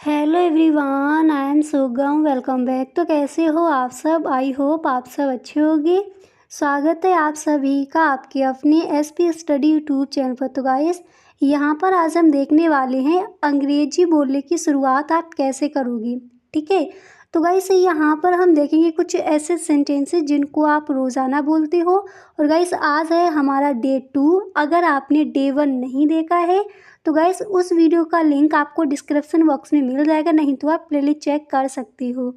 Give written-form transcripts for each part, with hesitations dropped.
Hello everyone, I am सुगम। Welcome back. तो कैसे हो आप सब? आई होप आप सब अच्छे होंगे। स्वागत है आप सभी का आपके अपने एसपी स्टडी यूट्यूब चैनल पर। तो गाइस, यहाँ पर आज हम देखने वाले हैं अंग्रेजी बोलने की शुरुआत आप कैसे करोगी। ठीक है, तो गाइस यहाँ पर हम देखेंगे कुछ ऐसे सेंटेंसेस जिनको आप रोज़ाना बोलते हो। और गाइस आज है हमारा डे 2। अगर आपने डे 1 नहीं देखा है तो गाइस उस वीडियो का लिंक आपको डिस्क्रिप्शन बॉक्स में मिल जाएगा, नहीं तो आप प्लेलिस्ट चेक कर सकती हो।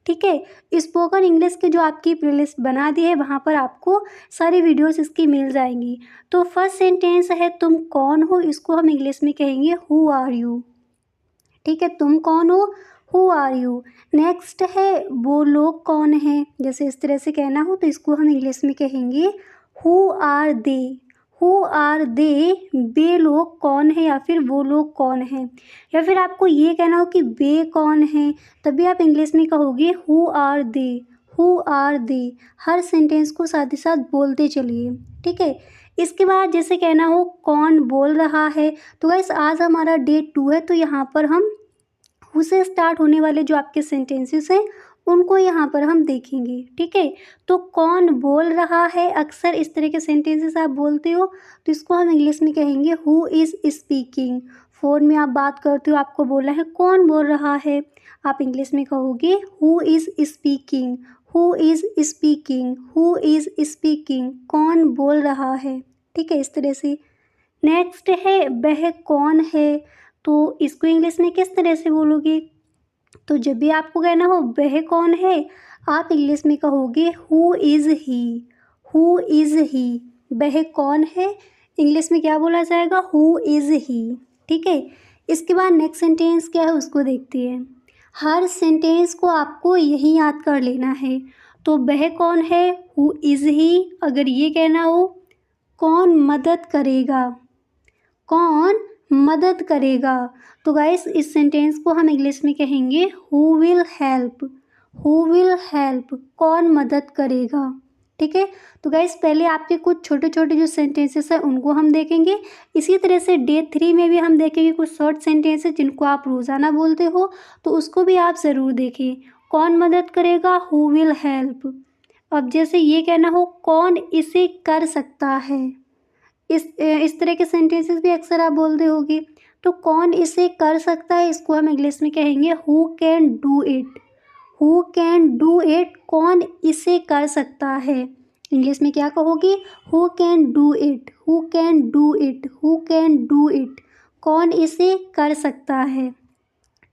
ठीक है, स्पोकन इंग्लिश के जो आपकी प्लेलिस्ट बना दी है वहाँ पर आपको सारी वीडियोस इसकी मिल जाएंगी। तो फर्स्ट सेंटेंस है तुम कौन हो, इसको हम इंग्लिश में कहेंगे हु आर यू। ठीक है, तुम कौन हो, हु आर यू। नेक्स्ट है वो लोग कौन हैं, जैसे इस तरह से कहना हो तो इसको हम इंग्लिश में कहेंगे who are they. Who are they, वे लोग कौन है या फिर वो लोग कौन हैं। या फिर आपको ये कहना हो कि वे कौन हैं, तभी आप इंग्लिश में कहोगे who are they. Who are they, हर सेंटेंस को साथ ही साथ बोलते चलिए। ठीक है, इसके बाद जैसे कहना हो कौन बोल रहा है। तो गाइस आज हमारा डे 2 है, तो यहाँ पर हम हु से स्टार्ट होने वाले जो आपके सेंटेंसेस हैं उनको यहाँ पर हम देखेंगे। ठीक है, तो कौन बोल रहा है, अक्सर इस तरह के सेंटेंसेस आप बोलते हो तो इसको हम इंग्लिश में कहेंगे हु इज़ स्पीकिंग। फ़ोन में आप बात करते हो, आपको बोलना है कौन बोल रहा है, आप इंग्लिश में कहोगे who is speaking. Who is speaking, who is speaking, कौन बोल रहा है। ठीक है, इस तरह से। नेक्स्ट है वह कौन है, तो इसको इंग्लिश में किस तरह से बोलोगे। तो जब भी आपको कहना हो वह कौन है, आप इंग्लिश में कहोगे who is he. Who is he, वह कौन है, इंग्लिश में क्या बोला जाएगा, हु इज़ ही। ठीक है, इसके बाद नेक्स्ट सेंटेंस क्या है उसको देखते हैं। हर सेंटेंस को आपको यही याद कर लेना है। तो वह कौन है, हु इज़ ही। अगर ये कहना हो कौन मदद करेगा, कौन मदद करेगा, तो गाइस इस सेंटेंस को हम इंग्लिश में कहेंगे who will help. Who will help, कौन मदद करेगा। ठीक है, तो गाइस पहले आपके कुछ छोटे छोटे जो सेंटेंसेस हैं उनको हम देखेंगे। इसी तरह से डे 3 में भी हम देखेंगे कुछ शॉर्ट सेंटेंसेस जिनको आप रोज़ाना बोलते हो, तो उसको भी आप ज़रूर देखें। कौन मदद करेगा, हु विल हेल्प। अब जैसे ये कहना हो कौन इसे कर सकता है, इस तरह के सेंटेंसेस भी अक्सर आप बोलते होगे। तो कौन इसे कर सकता है, इसको हम इंग्लिश में कहेंगे who can do it. Who can do it, कौन इसे कर सकता है, इंग्लिश में क्या कहोगे, who can do it. Who can do it, who can do it, कौन इसे कर सकता है।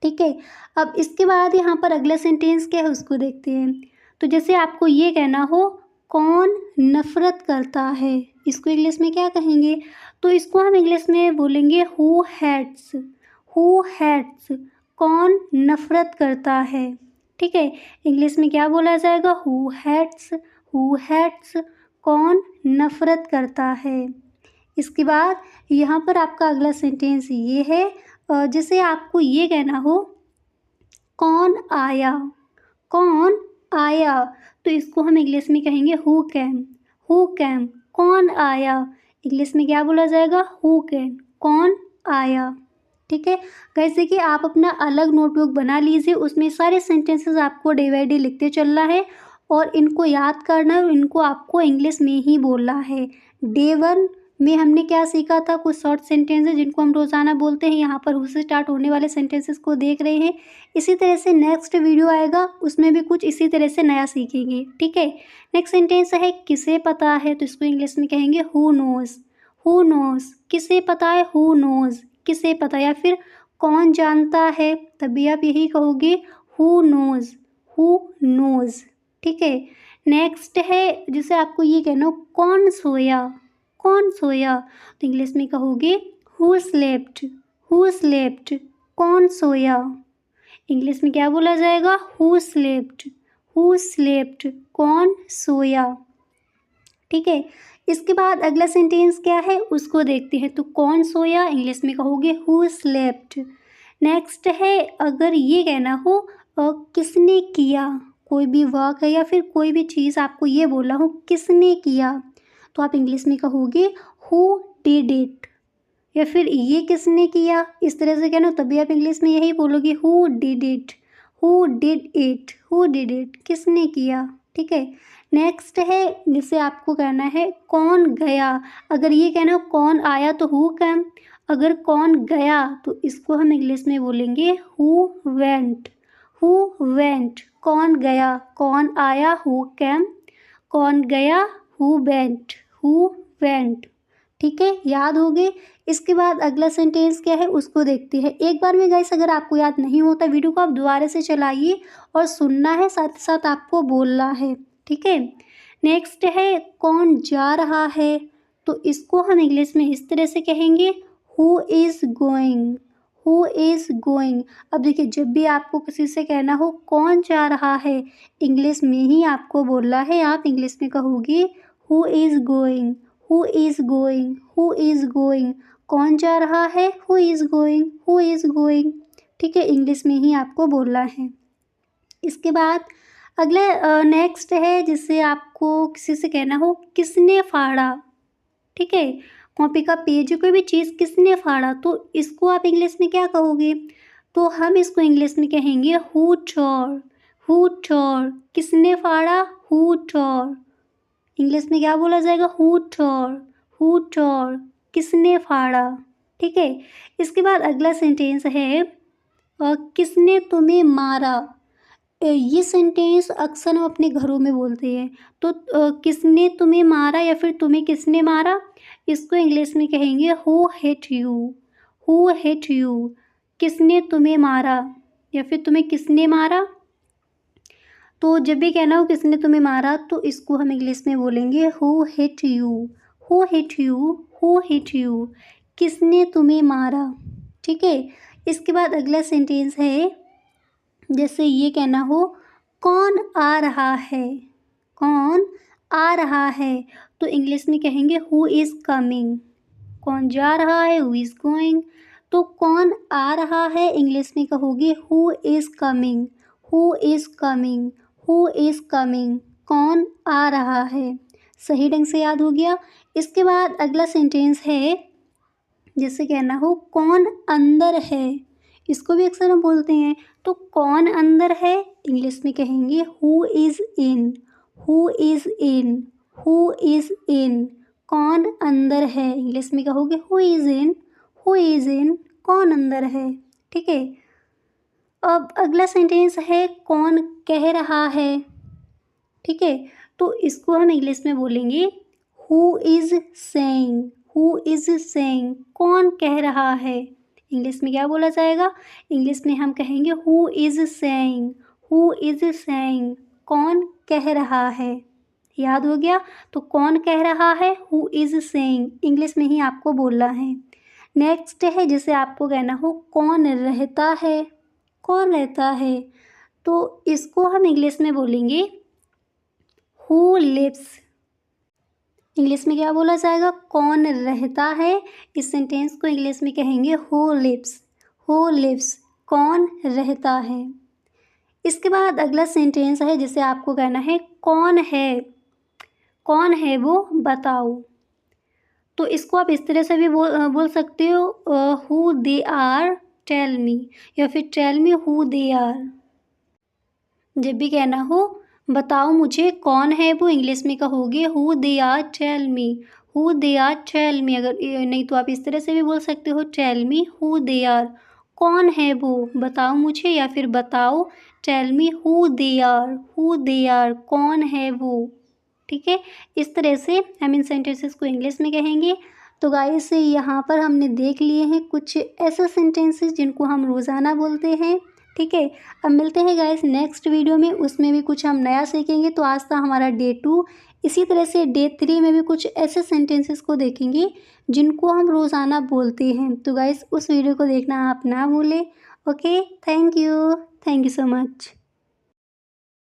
ठीक है, अब इसके बाद यहाँ पर अगला सेंटेंस क्या है उसको देखते हैं। तो जैसे आपको ये कहना हो कौन नफ़रत करता है, इसको इंग्लिश में क्या कहेंगे। तो इसको हम इंग्लिश में बोलेंगे हु हेट्स। हु हेट्स, कौन नफ़रत करता है। ठीक है, इंग्लिश में क्या बोला जाएगा, हु हेट्स। हु हेट्स, कौन नफ़रत करता है। इसके बाद यहाँ पर आपका अगला सेंटेंस ये है, जैसे आपको ये कहना हो कौन आया। कौन आया, तो इसको हम इंग्लिश में कहेंगे हु कैम। हु कैम, कौन आया, इंग्लिश में क्या बोला जाएगा, हु कैम, कौन आया। ठीक है गाइस, देखिए आप अपना अलग नोटबुक बना लीजिए, उसमें सारे सेंटेंसेस आपको डे बाई डे लिखते चलना है और इनको याद करना है और इनको आपको इंग्लिश में ही बोलना है। डे 1 में हमने क्या सीखा था, कुछ शॉर्ट सेंटेंसेस जिनको हम रोज़ाना बोलते हैं। यहाँ पर हु से स्टार्ट होने वाले सेंटेंसेस को देख रहे हैं। इसी तरह से नेक्स्ट वीडियो आएगा उसमें भी कुछ इसी तरह से नया सीखेंगे। ठीक है, नेक्स्ट सेंटेंस है किसे पता है, तो इसको इंग्लिश में कहेंगे हु नोज़। हु नोज़, किसे पता है, हु नोज़, किसे पता। या फिर कौन जानता है, तभी आप यही कहोगे हु नोज़। Who nose. ठीक है, नेक्स्ट है जिसे आपको ये कहना हो कौन सोया। कौन सोया, तो इंग्लिश में कहोगे हु स्लेप्ट। हु स्लेप्ट, कौन सोया, इंग्लिश में क्या बोला जाएगा, हु स्लेप्ट। हु स्लेप्ट, कौन सोया। ठीक है, इसके बाद अगला सेंटेंस क्या है उसको देखते हैं। तो कौन सोया, इंग्लिश में कहोगे हु स्लेप्ट। नेक्स्ट है अगर ये कहना हो किसने किया, कोई भी वर्क है या फिर कोई भी चीज़ आपको ये बोलना हो किसने किया, तो आप इंग्लिश में कहोगे हु डिड इट। या फिर ये किसने किया, इस तरह से कहना तभी आप इंग्लिश में यही बोलोगे who did it, who did it, who did it, किसने किया। ठीक है, नेक्स्ट है जिसे आपको कहना है कौन गया। अगर ये कहना कौन आया तो हु कैम, अगर कौन गया तो इसको हम इंग्लिश में बोलेंगे हु वेंट, हु वेंट, कौन गया, कौन आया हु कैम, कौन गया हु वेंट, हु वेंट। ठीक है, याद हो गए। इसके बाद अगला सेंटेंस क्या है उसको देखते हैं। एक बार में गाइस अगर आपको याद नहीं होता वीडियो को आप दोबारा से चलाइए और सुनना है, साथ ही साथ आपको बोलना है। ठीक है, नेक्स्ट है कौन जा रहा है, तो इसको हम इंग्लिश में इस तरह से कहेंगे who is going, who is going. अब देखिए जब भी आपको किसी से कहना हो कौन जा रहा है, इंग्लिश में ही आपको बोलना है। आप इंग्लिश में कहोगे who is going, who is going, who is going, कौन जा रहा है, who is going, who is going. ठीक है, इंग्लिश में ही आपको बोलना है। इसके बाद अगले नेक्स्ट है जिससे आपको किसी से कहना हो किसने फाड़ा। ठीक है, कॉपी का पेज, कोई भी चीज़ किसने फाड़ा, तो इसको आप इंग्लिश में क्या कहोगे, तो हम इसको इंग्लिश में कहेंगे हु टोर, हु टोर, किसने फाड़ा, हु टोर। इंग्लिश में क्या बोला जाएगा, हु टोर, हु टोर, किसने फाड़ा। ठीक है, इसके बाद अगला सेंटेंस है किसने तुम्हें मारा। ये सेंटेंस अक्सर हम अपने घरों में बोलते हैं। तो किसने तुम्हें मारा या फिर तुम्हें किसने मारा, इसको इंग्लिश में कहेंगे who hit you, who hit you, किसने तुम्हें मारा या फिर तुम्हें किसने मारा। तो जब भी कहना हो किसने तुम्हें मारा तो इसको हम इंग्लिश में बोलेंगे who hit you, who hit you, who hit you, किसने तुम्हें मारा। ठीक है, इसके बाद अगला सेंटेंस है जैसे ये कहना हो कौन आ रहा है, कौन आ रहा है, तो इंग्लिश में कहेंगे हु इज़ कमिंग। कौन जा रहा है, हु इज़ गोइंग, तो कौन आ रहा है इंग्लिश में कहोगे who is coming, who is coming, who is coming, कौन आ रहा है। सही ढंग से याद हो गया। इसके बाद अगला सेंटेंस है जैसे कहना हो कौन अंदर है, इसको भी अक्सर हम बोलते हैं। तो कौन अंदर है इंग्लिश में कहेंगे who is in, who is in, who is in, कौन अंदर है, इंग्लिश में कहोगे who is in, who is in, कौन अंदर है। ठीक है, अब अगला सेंटेंस है कौन कह रहा है। ठीक है, तो इसको हम इंग्लिश में बोलेंगे who is saying, who is saying, कौन कह रहा है। इंग्लिश में क्या बोला जाएगा, इंग्लिश में हम कहेंगे who is saying, who is saying, कौन कह रहा है। याद हो गया, तो कौन कह रहा है हु इज़ सेइंग, इंग्लिश में ही आपको बोलना है। नेक्स्ट है जिसे आपको कहना हो कौन रहता है, कौन रहता है, तो इसको हम इंग्लिश में बोलेंगे हु लिव्स। इंग्लिश में क्या बोला जाएगा, कौन रहता है, इस सेंटेंस को इंग्लिश में कहेंगे हु लिव्स, हु लिव्स, कौन रहता है। इसके बाद अगला सेंटेंस है जिसे आपको कहना है कौन है, कौन है वो बताओ, तो इसको आप इस तरह से भी बोल सकते हो who they are tell me, या फिर tell me who they are. जब भी कहना हो बताओ मुझे कौन है वो, इंग्लिश में कहोगे who they are tell me, who they are tell me. अगर नहीं तो आप इस तरह से भी बोल सकते हो tell me who they are, कौन है वो बताओ मुझे, या फिर बताओ tell me who they are, who they are, कौन है वो। ठीक है, इस तरह से हम इन सेंटेंसेस को इंग्लिश में कहेंगे। तो गाइस यहाँ पर हमने देख लिए हैं कुछ ऐसे सेंटेंसेस जिनको हम रोज़ाना बोलते हैं। ठीक है, अब मिलते हैं गाइस नेक्स्ट वीडियो में, उसमें भी कुछ हम नया सीखेंगे। तो आज था हमारा डे 2, इसी तरह से डे 3 में भी कुछ ऐसे सेंटेंसेस को देखेंगे जिनको हम रोज़ाना बोलते हैं। तो गाइस उस वीडियो को देखना आप ना भूलें। Okay, thank you so much.